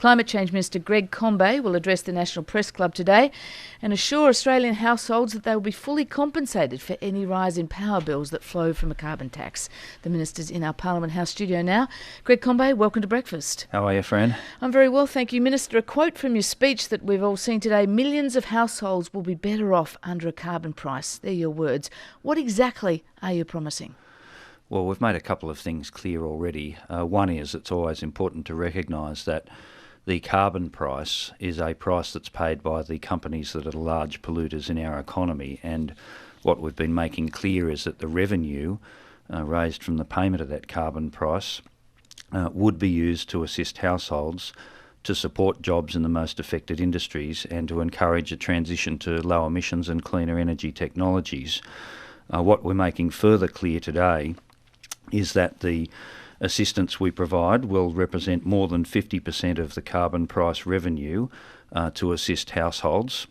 Climate Change Minister Greg Combet will address the National Press Club today and assure Australian households that they will be fully compensated for any rise in power bills that flow from a carbon tax. The minister's in our Parliament House studio now. Greg Combet, welcome to breakfast. How are you, friend? I'm very well, thank you, Minister. A quote from your speech that we've all seen today: millions of households will be better off under a carbon price. They're your words. What exactly are you promising? Well, we've made a couple of things clear already. One is it's always important to recognise that the carbon price is a price that's paid by the companies that are large polluters in our economy, and what we've been making clear is that the revenue raised from the payment of that carbon price would be used to assist households to support jobs in the most affected industries and to encourage a transition to low emissions and cleaner energy technologies. What we're making further clear today is that the assistance we provide will represent more than 50% of the carbon price revenue to assist households.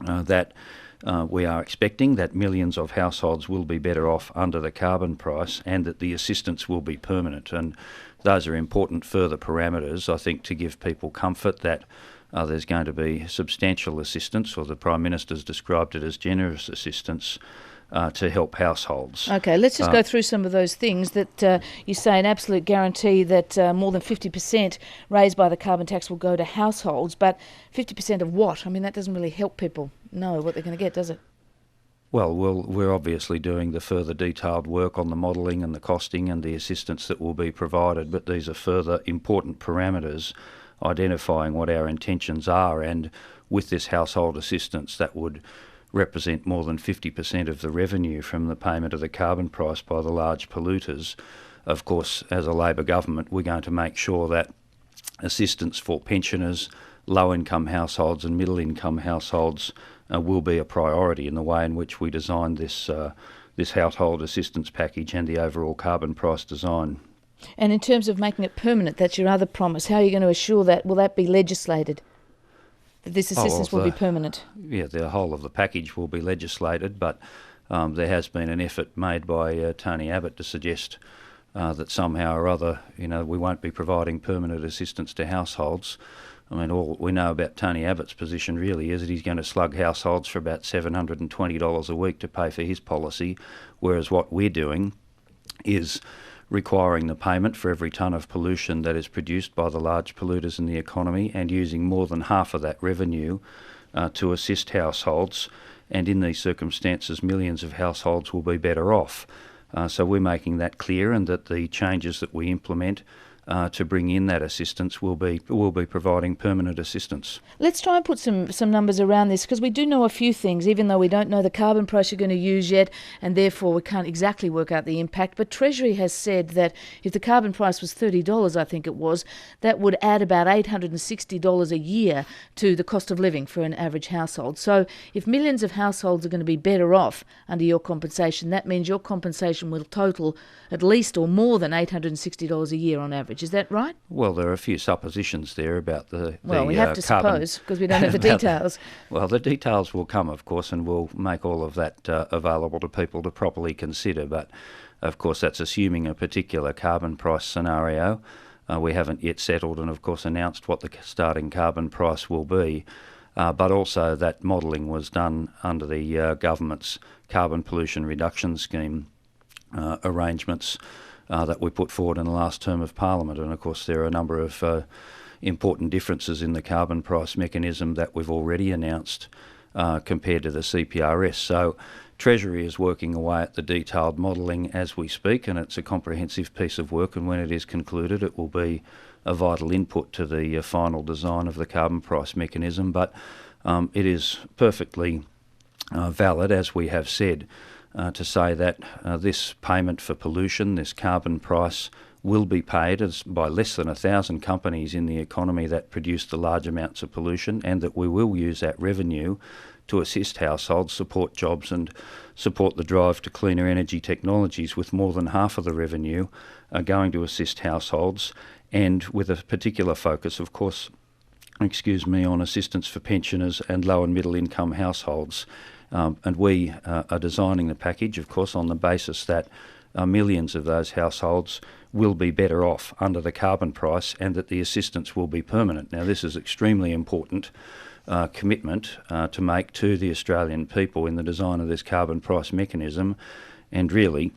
We are expecting that millions of households will be better off under the carbon price and that the assistance will be permanent. And those are important further parameters, I think, to give people comfort that there's going to be substantial assistance, or the Prime Minister's described it as generous assistance, to help households. Okay, let's just go through some of those things that you say. An absolute guarantee that more than 50% raised by the carbon tax will go to households, but 50% of what? I mean, that doesn't really help people know what they're going to get, does it? Well, we're obviously doing the further detailed work on the modelling and the costing and the assistance that will be provided, but these are further important parameters identifying what our intentions are, and with this household assistance that would represent more than 50% of the revenue from the payment of the carbon price by the large polluters. Of course, as a Labor government, we're going to make sure that assistance for pensioners, low-income households and middle-income households will be a priority in the way in which we designed this household assistance package and the overall carbon price design. And in terms of making it permanent, that's your other promise. How are you going to assure that? Will that be legislated, that this assistance will be permanent? Yeah, the whole of the package will be legislated, but there has been an effort made by Tony Abbott to suggest that somehow or other, we won't be providing permanent assistance to households. I mean, all we know about Tony Abbott's position really is that he's going to slug households for about $720 a week to pay for his policy, whereas what we're doing is requiring the payment for every tonne of pollution that is produced by the large polluters in the economy and using more than half of that revenue to assist households. And in these circumstances, millions of households will be better off. So we're making that clear, and that the changes that we implement to bring in that assistance will be providing permanent assistance. Let's try and put some numbers around this, because we do know a few things, even though we don't know the carbon price you're going to use yet, and therefore we can't exactly work out the impact. But Treasury has said that if the carbon price was $30, I think it was, that would add about $860 a year to the cost of living for an average household. So if millions of households are going to be better off under your compensation, that means your compensation will total at least or more than $860 a year on average. Is that right? Well, there are a few suppositions there about the Well, we have to suppose, because we don't have the details. Well, the details will come, of course, and we'll make all of that available to people to properly consider. But, of course, that's assuming a particular carbon price scenario. We haven't yet settled and, of course, announced what the starting carbon price will be. But also that modelling was done under the government's carbon pollution reduction scheme arrangements that we put forward in the last term of Parliament. And of course there are a number of important differences in the carbon price mechanism that we've already announced compared to the CPRS. So Treasury is working away at the detailed modelling as we speak, and it's a comprehensive piece of work, and when it is concluded it will be a vital input to the final design of the carbon price mechanism. But it is perfectly valid, as we have said, to say that this payment for pollution, this carbon price, will be paid by less than 1,000 companies in the economy that produce the large amounts of pollution, and that we will use that revenue to assist households, support jobs and support the drive to cleaner energy technologies, with more than half of the revenue going to assist households, and with a particular focus, of course, on assistance for pensioners and low and middle income households. And we are designing the package, of course, on the basis that millions of those households will be better off under the carbon price, and that the assistance will be permanent. Now, this is extremely important commitment to make to the Australian people in the design of this carbon price mechanism, and really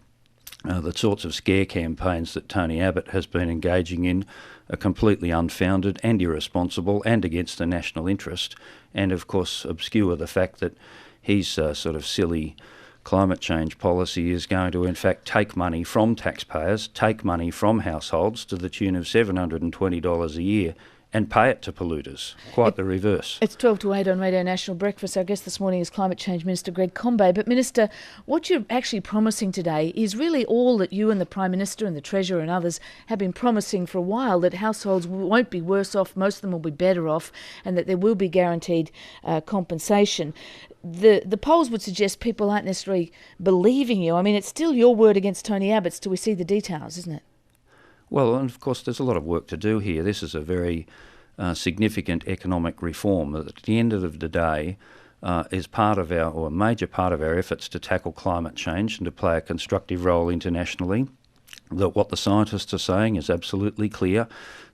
the sorts of scare campaigns that Tony Abbott has been engaging in are completely unfounded and irresponsible and against the national interest, and of course obscure the fact that his sort of silly climate change policy is going to in fact take money from taxpayers, take money from households to the tune of $720 a year, and pay it to polluters. Quite the reverse. It's 12 to 8 on Radio National Breakfast. Our guest this morning is Climate Change Minister Greg Combet. But Minister, what you're actually promising today is really all that you and the Prime Minister and the Treasurer and others have been promising for a while, that households won't be worse off, most of them will be better off, and that there will be guaranteed compensation. The polls would suggest people aren't necessarily believing you. I mean, it's still your word against Tony Abbott's till we see the details, isn't it? Well, and of course there's a lot of work to do here. This is a very significant economic reform that at the end of the day is part of our, or a major part of our efforts to tackle climate change and to play a constructive role internationally. That what the scientists are saying is absolutely clear.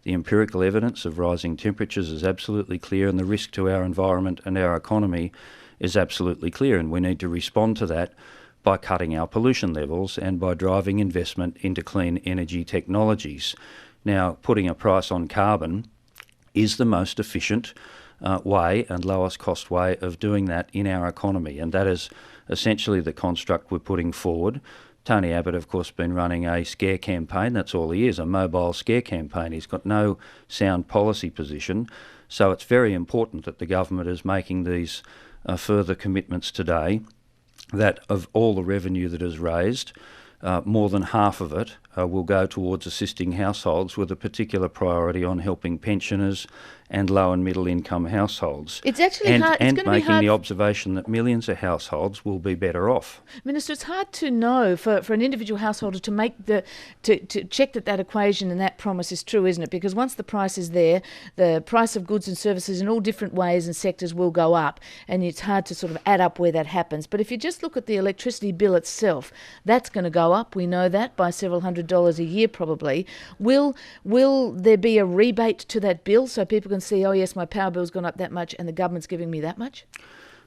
The empirical evidence of rising temperatures is absolutely clear, and the risk to our environment and our economy is absolutely clear, and we need to respond to that by cutting our pollution levels and by driving investment into clean energy technologies. Now, putting a price on carbon is the most efficient way and lowest cost way of doing that in our economy, and that is essentially the construct we're putting forward. Tony Abbott, of course, been running a scare campaign. That's all he is, a mobile scare campaign. He's got no sound policy position. So it's very important that the government is making these further commitments today, that of all the revenue that is raised, more than half of it will go towards assisting households, with a particular priority on helping pensioners and low and middle income households. It's actually hard. And making the observation that millions of households will be better off. Minister, it's hard to know for an individual householder to make to check that equation and that promise is true, isn't it? Because once the price is there, the price of goods and services in all different ways and sectors will go up, and it's hard to sort of add up where that happens. But if you just look at the electricity bill itself, that's going to go up. We know that by several $100s a year probably. Will there be a rebate to that bill so people can see, oh yes, my power bill's gone up that much and the government's giving me that much?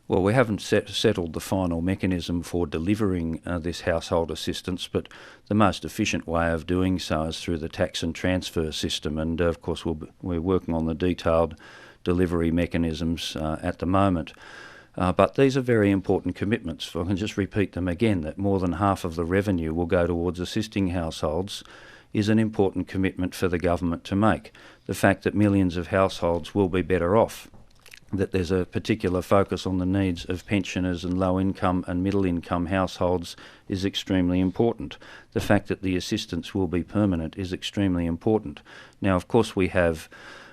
Well, we haven't settled the final mechanism for delivering this household assistance, but the most efficient way of doing so is through the tax and transfer system, and of course we're working on the detailed delivery mechanisms at the moment. But these are very important commitments. If I can just repeat them again, that more than half of the revenue will go towards assisting households is an important commitment for the government to make. The fact that millions of households will be better off, that there's a particular focus on the needs of pensioners and low-income and middle-income households is extremely important. The fact that the assistance will be permanent is extremely important. Now, of course, we have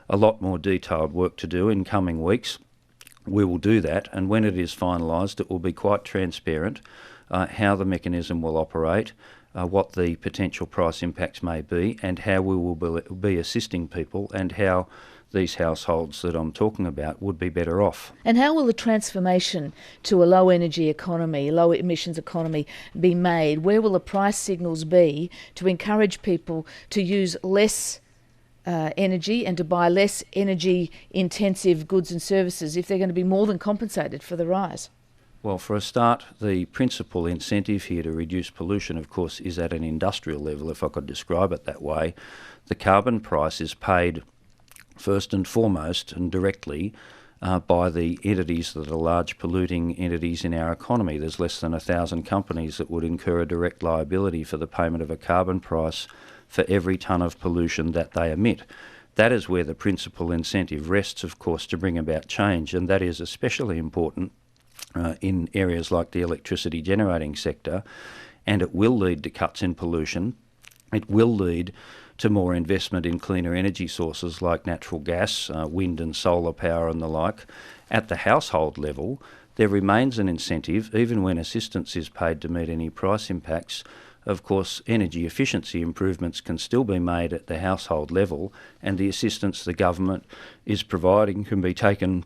a lot more detailed work to do in coming weeks. We will do that, and when it is finalised, it will be quite transparent how the mechanism will operate, what the potential price impacts may be, and how we will be assisting people, and how these households that I'm talking about would be better off. And how will the transformation to a low-energy economy, low-emissions economy be made? Where will the price signals be to encourage people to use less energy and to buy less energy-intensive goods and services if they're going to be more than compensated for the rise? Well, for a start, the principal incentive here to reduce pollution, of course, is at an industrial level, if I could describe it that way. The carbon price is paid first and foremost and directly by the entities that are large polluting entities in our economy. There's less than 1,000 companies that would incur a direct liability for the payment of a carbon price for every tonne of pollution that they emit. That is where the principal incentive rests, of course, to bring about change, and that is especially important in areas like the electricity generating sector, and it will lead to cuts in pollution. It will lead to more investment in cleaner energy sources like natural gas, wind and solar power and the like. At the household level, there remains an incentive, even when assistance is paid to meet any price impacts. Of course, energy efficiency improvements can still be made at the household level, and the assistance the government is providing can be taken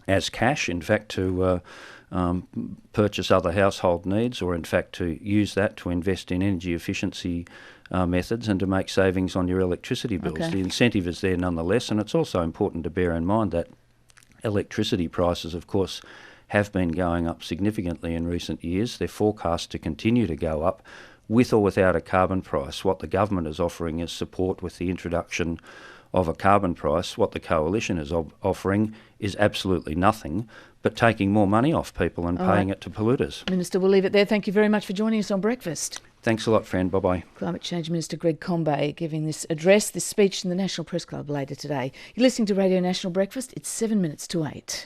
as cash, in fact, to purchase other household needs, or in fact to use that to invest in energy efficiency methods and to make savings on your electricity bills. Okay. The incentive is there nonetheless, and it's also important to bear in mind that electricity prices, of course, have been going up significantly in recent years. They're forecast to continue to go up with or without a carbon price. What the government is offering is support with the introduction of a carbon price. What the coalition is offering is absolutely nothing, but taking more money off people and paying it to polluters. Minister, we'll leave it there. Thank you very much for joining us on Breakfast. Thanks a lot, friend. Bye-bye. Climate Change Minister Greg Combet giving this address, this speech in the National Press Club later today. You're listening to Radio National Breakfast. It's 7 minutes to 8.